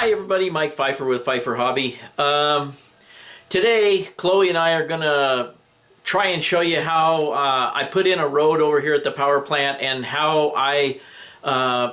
Hi everybody, Mike Pfeiffer with Pfeiffer Hobby. Today, Chloe and I are gonna try and show you how I put in a road over here at the power plant and how I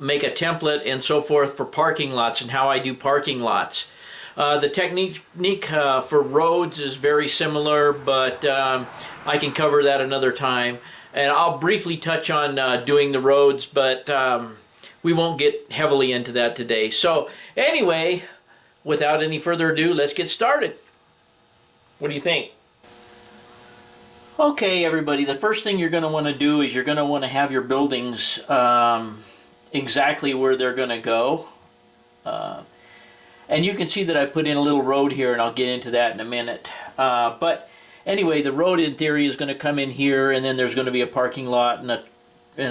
make a template and so forth for parking lots and how I do parking lots. The technique for roads is very similar, but I can cover that another time. And I'll briefly touch on doing the roads, but we won't get heavily into that today. So anyway, without any further ado, let's get started. What do you think? Okay, everybody, the first thing you're going to want to do is you're going to want to have your buildings exactly where they're going to go. And you can see that I put in a little road here, and I'll get into that in a minute. But anyway, the road in theory is going to come in here, and then there's going to be a parking lot and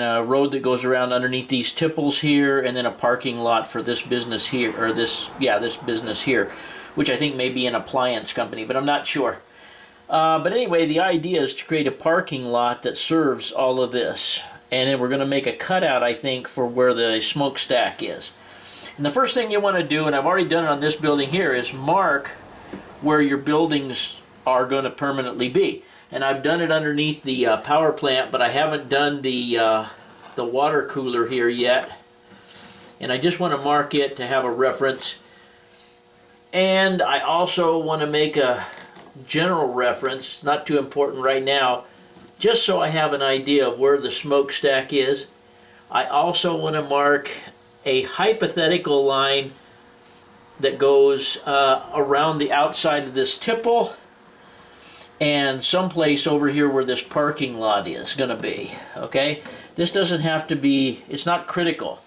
a road that goes around underneath these tipples here, and then a parking lot for this business here, or this business here, which I think may be an appliance company, but I'm not sure. But anyway, the idea is to create a parking lot that serves all of this. And then we're going to make a cutout, I think, for where the smokestack is. And the first thing you want to do, and I've already done it on this building here, is mark where your buildings are going to permanently be. And I've done it underneath the power plant, but I haven't done the water cooler here yet. And I just want to mark it to have a reference. And I also want to make a general reference, not too important right now, just so I have an idea of where the smokestack is. I also want to mark a hypothetical line that goes around the outside of this tipple and someplace over here where this parking lot is going to be. Okay, this doesn't have to be, it's not critical.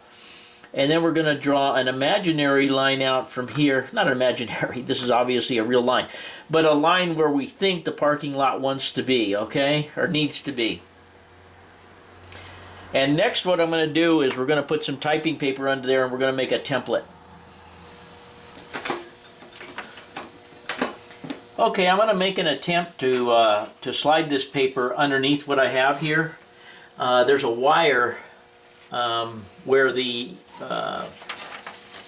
And then we're going to draw an imaginary line out from here. Not imaginary, this is obviously a real line, but a line where we think the parking lot wants to be, okay, or needs to be. And next what I'm going to do is we're going to put some typing paper under there, and we're going to make a template. Okay, I'm going to make an attempt to slide this paper underneath what I have here. There's a wire where the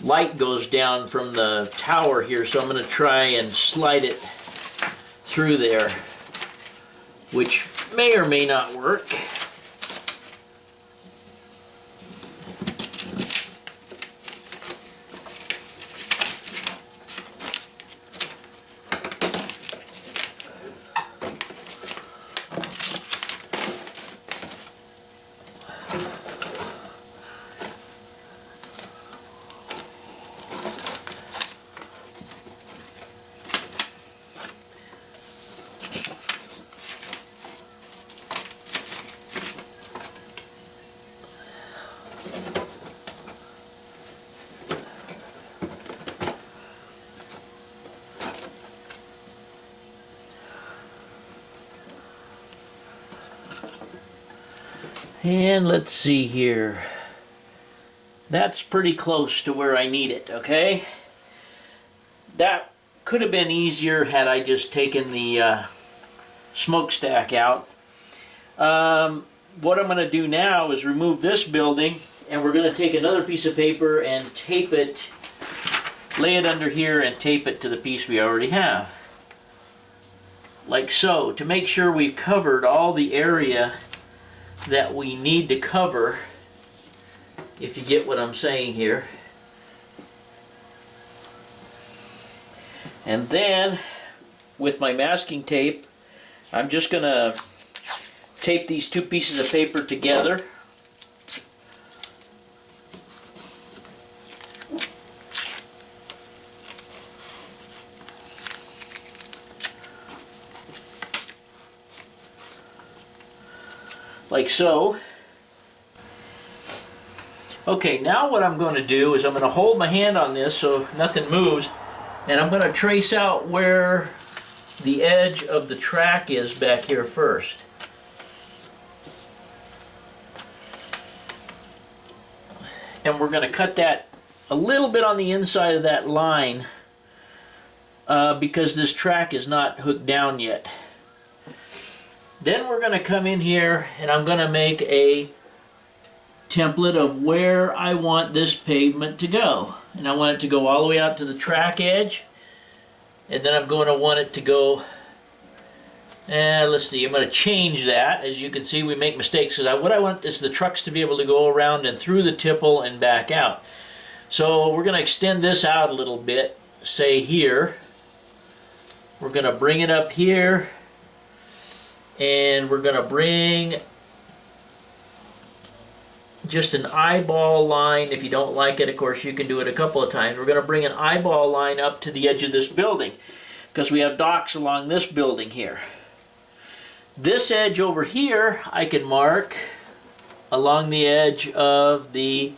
light goes down from the tower here, so I'm going to try and slide it through there, which may or may not work. And let's see here. That's pretty close to where I need it, okay? That could have been easier had I just taken the smokestack out. What I'm going to do now is remove this building, and we're going to take another piece of paper and tape it, lay it under here and tape it to the piece we already have. Like so, to make sure we've covered all the area that we need to cover, if you get what I'm saying here. And then with my masking tape, I'm just going to tape these two pieces of paper together. Like so. Okay, now what I'm going to do is I'm going to hold my hand on this so nothing moves, and I'm going to trace out where the edge of the track is back here first. And we're going to cut that a little bit on the inside of that line because this track is not hooked down yet. Then we're going to come in here and I'm going to make a template of where I want this pavement to go. and I want it to go all the way out to the track edge, and then I'm going to want it to go, let's see, I'm going to change that. As you can see, we make mistakes, because what I want is the trucks to be able to go around and through the tipple and back out. So we're going to extend this out a little bit, say here. We're going to bring it up here, and we're going to bring just an eyeball line. If you don't like it, of course, you can do it a couple of times. We're going to bring an eyeball line up to the edge of this building, because we have docks along this building here. This edge over here I can mark along the edge of the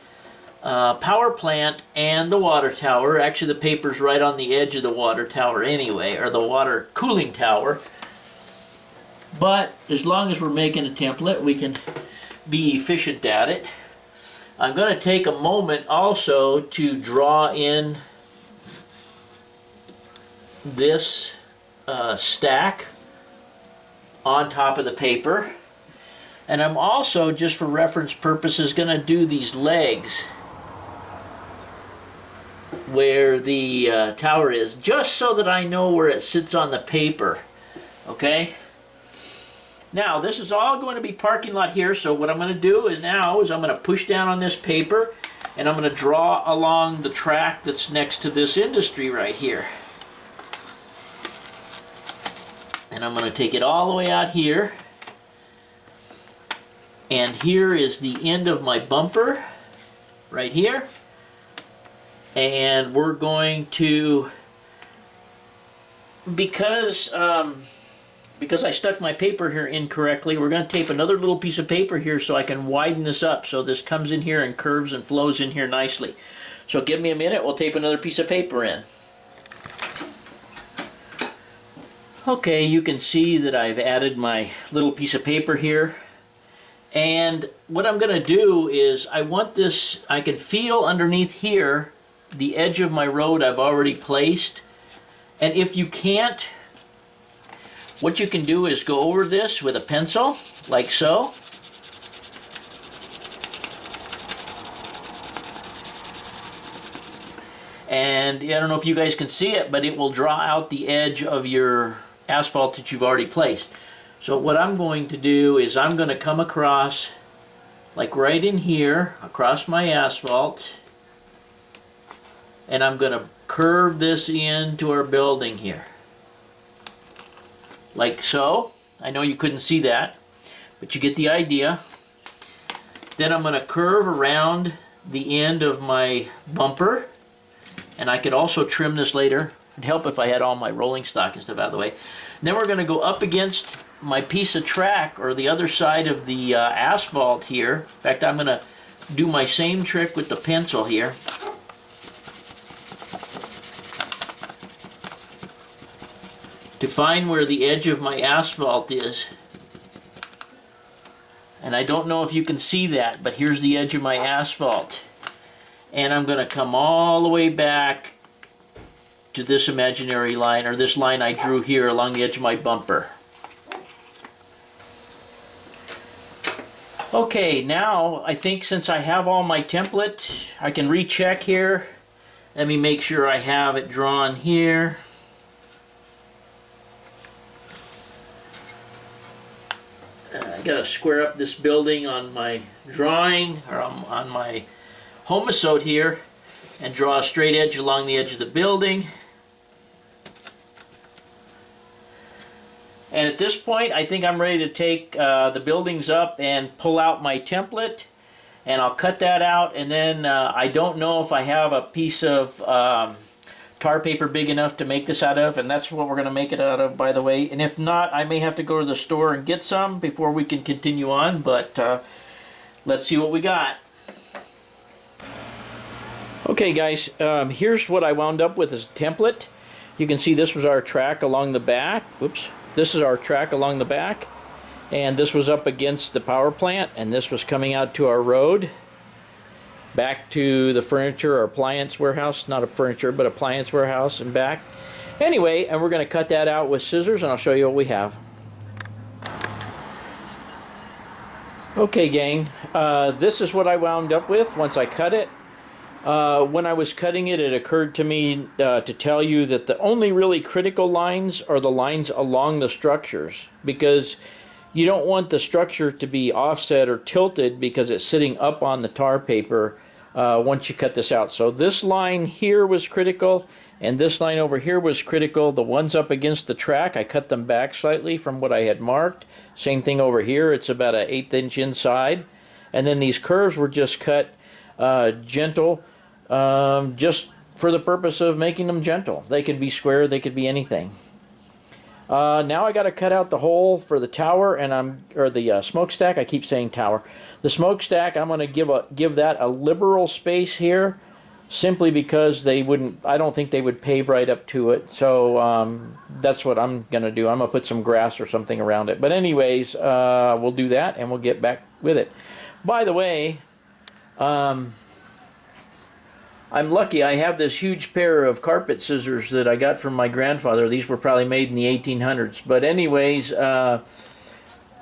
power plant and the water tower. Actually, the paper's right on the edge of the water tower anyway, or the water cooling tower. But as long as we're making a template, we can be efficient at it. I'm going to take a moment also to draw in this stack on top of the paper. And I'm also, just for reference purposes, going to do these legs where the tower is, just so that I know where it sits on the paper. Okay? Now, this is all going to be parking lot here, so what I'm going to do is I'm going to push down on this paper, and I'm going to draw along the track that's next to this industry right here. And I'm going to take it all the way out here. And here is the end of my bumper, right here. And we're going to, because I stuck my paper here incorrectly, we're going to tape another little piece of paper here so I can widen this up so this comes in here and curves and flows in here nicely. So give me a minute, we'll tape another piece of paper in. Okay, you can see that I've added my little piece of paper here. And what I'm going to do is, I want this, I can feel underneath here the edge of my road I've already placed. And if you can't, what you can do is go over this with a pencil, like so. And I don't know if you guys can see it, but it will draw out the edge of your asphalt that you've already placed. So what I'm going to do is I'm going to come across, like right in here, across my asphalt, and I'm going to curve this into our building here. Like so. I know you couldn't see that, but you get the idea. Then I'm going to curve around the end of my bumper, and I could also trim this later. It'd help if I had all my rolling stock and stuff out of the way. And then we're going to go up against my piece of track, or the other side of the asphalt here. In fact, I'm going to do my same trick with the pencil here. To find where the edge of my asphalt is. And I don't know if you can see that, but here's the edge of my asphalt. And I'm going to come all the way back to this imaginary line, or this line I drew here along the edge of my bumper. Okay, now I think since I have all my template, I can recheck here. Let me make sure I have it drawn here. I gotta square up this building on my drawing, or on my Homasote here, and draw a straight edge along the edge of the building. And at this point, I think I'm ready to take the buildings up and pull out my template, and I'll cut that out. And then I don't know if I have a piece of tar paper big enough to make this out of, and that's what we're going to make it out of, by the way. And if not, I may have to go to the store and get some before we can continue on, but let's see what we got. Okay guys, here's what I wound up with as a template. You can see this was our track along the back. Whoops. This is our track along the back, and this was up against the power plant, and this was coming out to our road back to the furniture or appliance warehouse. Not a furniture, but appliance warehouse, and back. Anyway, and we're going to cut that out with scissors, and I'll show you what we have. Okay gang, this is what I wound up with once I cut it. When I was cutting it, it occurred to me to tell you that the only really critical lines are the lines along the structures, because you don't want the structure to be offset or tilted because it's sitting up on the tar paper once you cut this out. So this line here was critical, and this line over here was critical. The ones up against the track, I cut them back slightly from what I had marked. Same thing over here, it's about an 1/8 inch inside. And then these curves were just cut gentle, just for the purpose of making them gentle. They could be square, they could be anything. Now I got to cut out the hole for the tower, and the smokestack. I keep saying tower. The smokestack, I'm going to give that a liberal space here, simply because they wouldn't. I don't think they would pave right up to it. So that's what I'm going to do. I'm going to put some grass or something around it. But anyways, we'll do that, and we'll get back with it. By the way, I'm lucky. I have this huge pair of carpet scissors that I got from my grandfather. These were probably made in the 1800s. But anyways,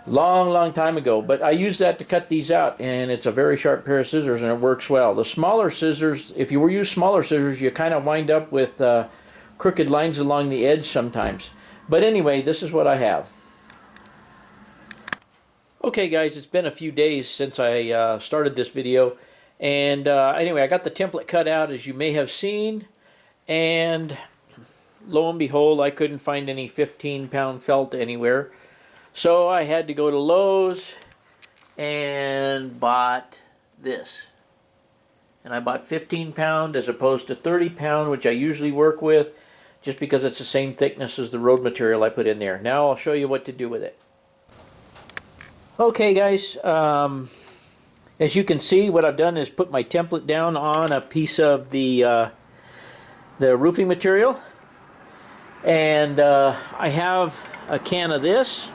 long time ago. But I use that to cut these out, and it's a very sharp pair of scissors, and it works well. The smaller scissors, if you use smaller scissors, you kind of wind up with crooked lines along the edge sometimes. But anyway, this is what I have. Okay guys, it's been a few days since I started this video, and anyway, I got the template cut out, as you may have seen, and lo and behold, I couldn't find any 15-pound felt anywhere, so I had to go to Lowe's and bought this. And I bought 15-pound as opposed to 30-pound, which I usually work with, just because it's the same thickness as the road material I put in there. Now I'll show you what to do with it. Okay guys, as you can see, what I've done is put my template down on a piece of the roofing material, and I have a can of this,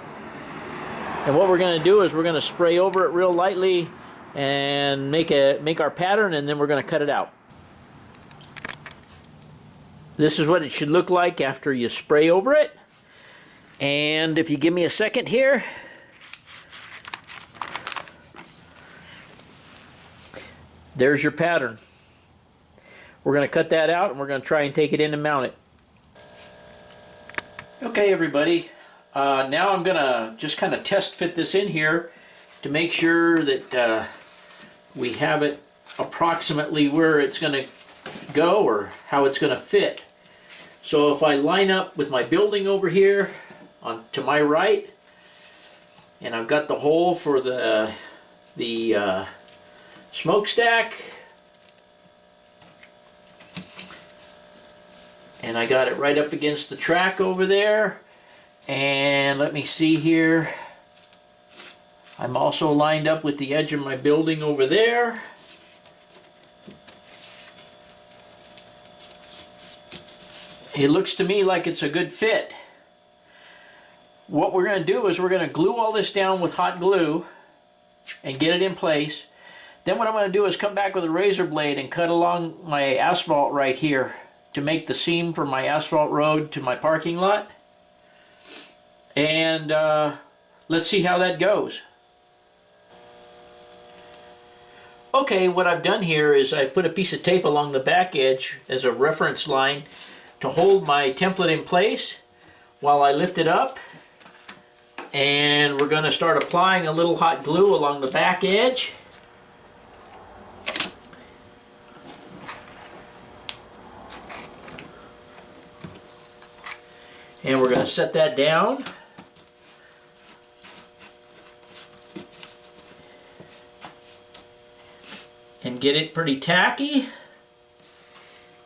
and what we're going to do is we're going to spray over it real lightly and make our pattern, and then we're going to cut it out. This is what it should look like after you spray over it, and if you give me a second here, there's your pattern. We're going to cut that out, and we're going to try and take it in and mount it. Okay everybody, now I'm going to just kind of test fit this in here to make sure that we have it approximately where it's going to go, or how it's going to fit. So if I line up with my building over here to my right, and I've got the hole for the smokestack, and I got it right up against the track over there, and let me see here, I'm also lined up with the edge of my building over there. It looks to me like it's a good fit. What we're going to do is we're going to glue all this down with hot glue and get it in place. Then what I'm going to do is come back with a razor blade and cut along my asphalt right here to make the seam for my asphalt road to my parking lot. And let's see how that goes. Okay, what I've done here is I've put a piece of tape along the back edge as a reference line to hold my template in place while I lift it up. And we're going to start applying a little hot glue along the back edge. And we're going to set that down. And get it pretty tacky.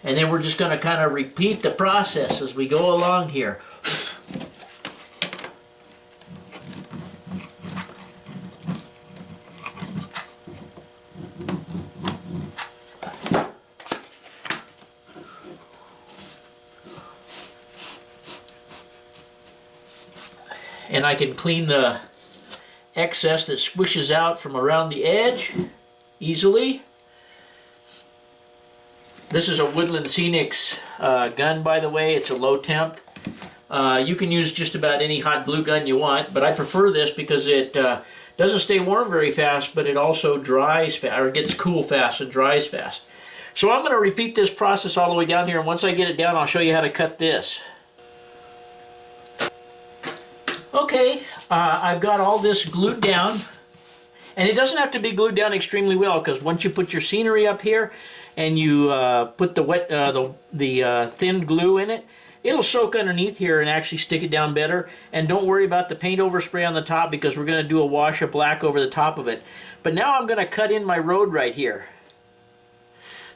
And then we're just going to kind of repeat the process as we go along here. And I can clean the excess that squishes out from around the edge easily. This is a Woodland Scenics gun, by the way. It's a low temp. You can use just about any hot glue gun you want, but I prefer this because it doesn't stay warm very fast, but it also dries fast, or gets cool fast and dries fast. So I'm going to repeat this process all the way down here, and once I get it down, I'll show you how to cut this. Okay, I've got all this glued down, and it doesn't have to be glued down extremely well, because once you put your scenery up here and you put the thin glue in it, it'll soak underneath here and actually stick it down better. And don't worry about the paint overspray on the top, because we're going to do a wash of black over the top of it. But now I'm going to cut in my road right here.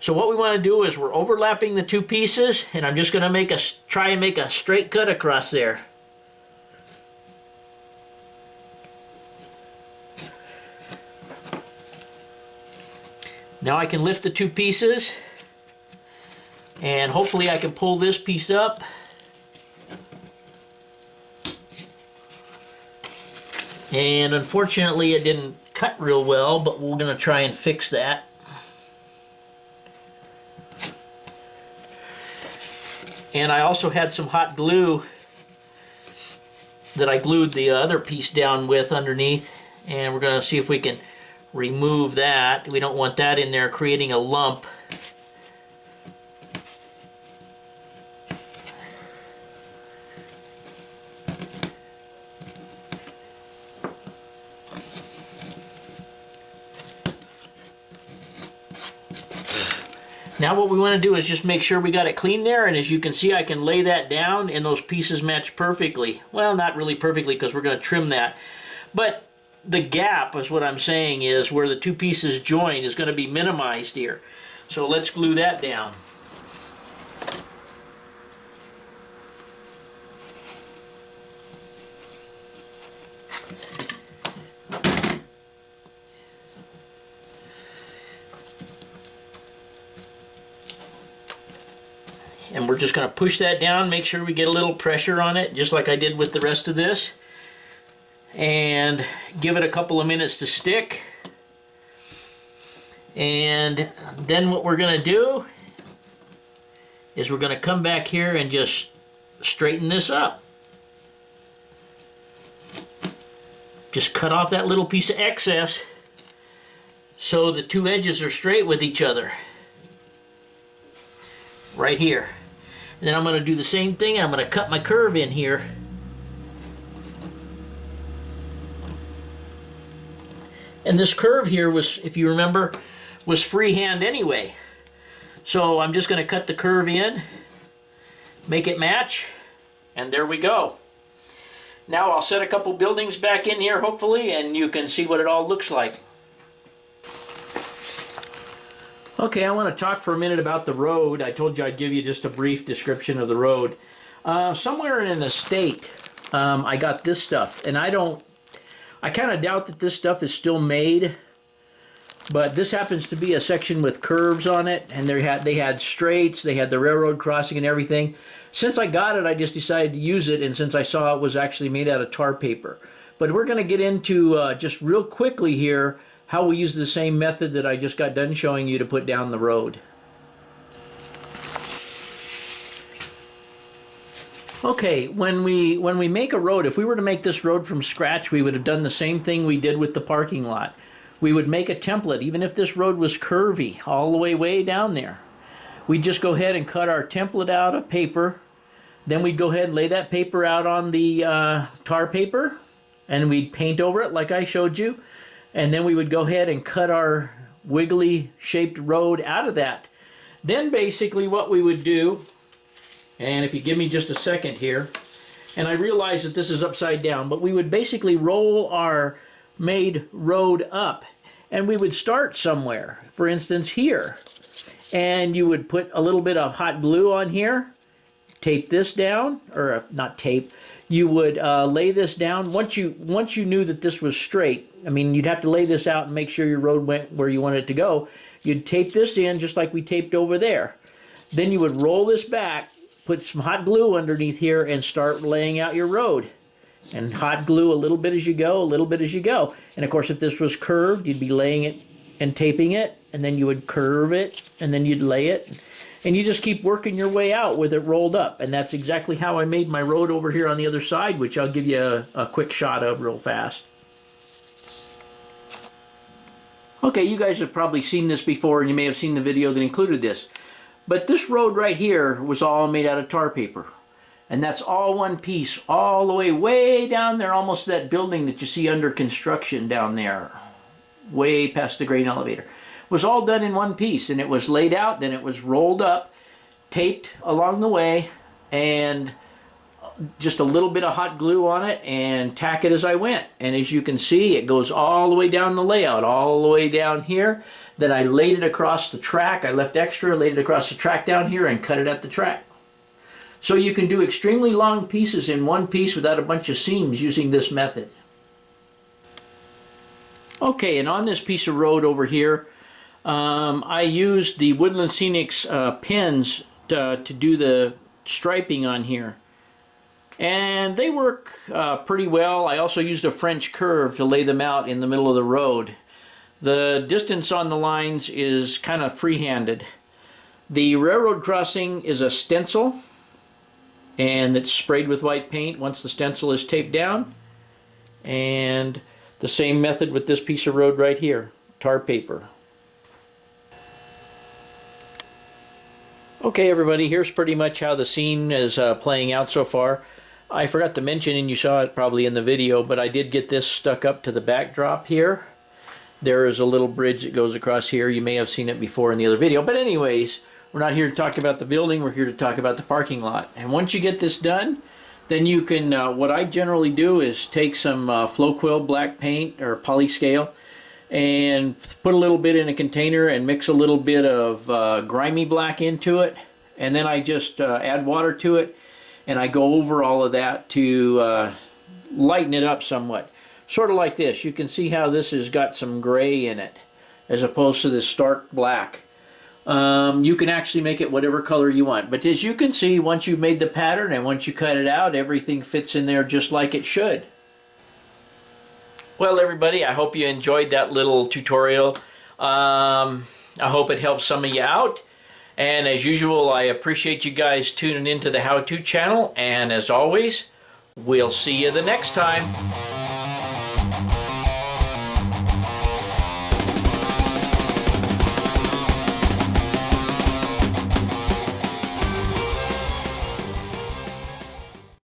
So what we want to do is we're overlapping the two pieces, and I'm just going to try and make a straight cut across there. Now I can lift the two pieces, and hopefully I can pull this piece up. And unfortunately it didn't cut real well, but we're going to try and fix that. And I also had some hot glue that I glued the other piece down with underneath, and we're going to see if we can remove that. We don't want that in there creating a lump. Now what we want to do is just make sure we got it clean there, and as you can see I can lay that down and those pieces match perfectly. Well, not really perfectly, because we're going to trim that. But the gap is what I'm saying is where the two pieces join is going to be minimized here. So let's glue that down. And we're just going to push that down, make sure we get a little pressure on it, just like I did with the rest of this. And give it a couple of minutes to stick. And then what we're going to do is we're going to come back here and just straighten this up. Just cut off that little piece of excess so the two edges are straight with each other. Right here. And then I'm going to do the same thing. I'm going to cut my curve in here. And this curve here was, if you remember, was freehand anyway. So I'm just going to cut the curve in, make it match, and there we go. Now I'll set a couple buildings back in here, hopefully, and you can see what it all looks like. Okay, I want to talk for a minute about the road. I told you I'd give you just a brief description of the road. Somewhere in the state, I got this stuff, and I kind of doubt that this stuff is still made, but this happens to be a section with curves on it, and they had straights, they had the railroad crossing and everything. Since I got it, I just decided to use it, and since I saw it was actually made out of tar paper. But we're going to get into, just real quickly here, how we use the same method that I just got done showing you to put down the road. Okay, when we make a road, if we were to make this road from scratch, we would have done the same thing we did with the parking lot. We would make a template, even if this road was curvy, all the way down there. We'd just go ahead and cut our template out of paper. Then we'd go ahead and lay that paper out on the tar paper, and we'd paint over it like I showed you. And then we would go ahead and cut our wiggly shaped road out of that. Then basically what we would do, and if you give me just a second here, and I realize that this is upside down, but we would basically roll our made road up, and we would start somewhere, for instance here, and you would put a little bit of hot glue on here, tape this down, or not tape, you would lay this down. Once you knew that this was straight, I mean, you'd have to lay this out and make sure your road went where you wanted it to go. You'd tape this in just like we taped over there. Then you would roll this back, put some hot glue underneath here, and start laying out your road. And hot glue a little bit as you go, a little bit as you go. And of course, if this was curved, you'd be laying it and taping it, and then you would curve it, and then you'd lay it. And you just keep working your way out with it rolled up. And that's exactly how I made my road over here on the other side, which I'll give you a quick shot of real fast. Okay, you guys have probably seen this before, and you may have seen the video that included this. But this road right here was all made out of tar paper. And that's all one piece, all the way down there, almost to that building that you see under construction down there, way past the grain elevator. It was all done in one piece, and it was laid out, then it was rolled up, taped along the way, and just a little bit of hot glue on it and tack it as I went. And as you can see, it goes all the way down the layout, all the way down here. Then I laid it across the track. I left extra, laid it across the track down here and cut it at the track. So you can do extremely long pieces in one piece without a bunch of seams using this method. Okay, and on this piece of road over here, I used the Woodland Scenics pins to do the striping on here. And they work pretty well. I also used a French curve to lay them out in the middle of the road. The distance on the lines is kind of free-handed. The railroad crossing is a stencil, and it's sprayed with white paint once the stencil is taped down. And the same method with this piece of road right here, tar paper. Okay everybody, here's pretty much how the scene is playing out so far. I forgot to mention, and you saw it probably in the video, but I did get this stuck up to the backdrop here. There is a little bridge that goes across here. You may have seen it before in the other video. But anyways, we're not here to talk about the building. We're here to talk about the parking lot. And once you get this done, then you can, what I generally do is take some Floquil black paint or polyscale and put a little bit in a container and mix a little bit of grimy black into it. And then I just add water to it. And I go over all of that to lighten it up somewhat. Sort of like this. You can see how this has got some gray in it as opposed to this stark black. You can actually make it whatever color you want. But as you can see, once you've made the pattern and once you cut it out, everything fits in there just like it should. Well everybody, I hope you enjoyed that little tutorial. I hope it helps some of you out. And as usual, I appreciate you guys tuning into the How To channel. And as always, we'll see you the next time.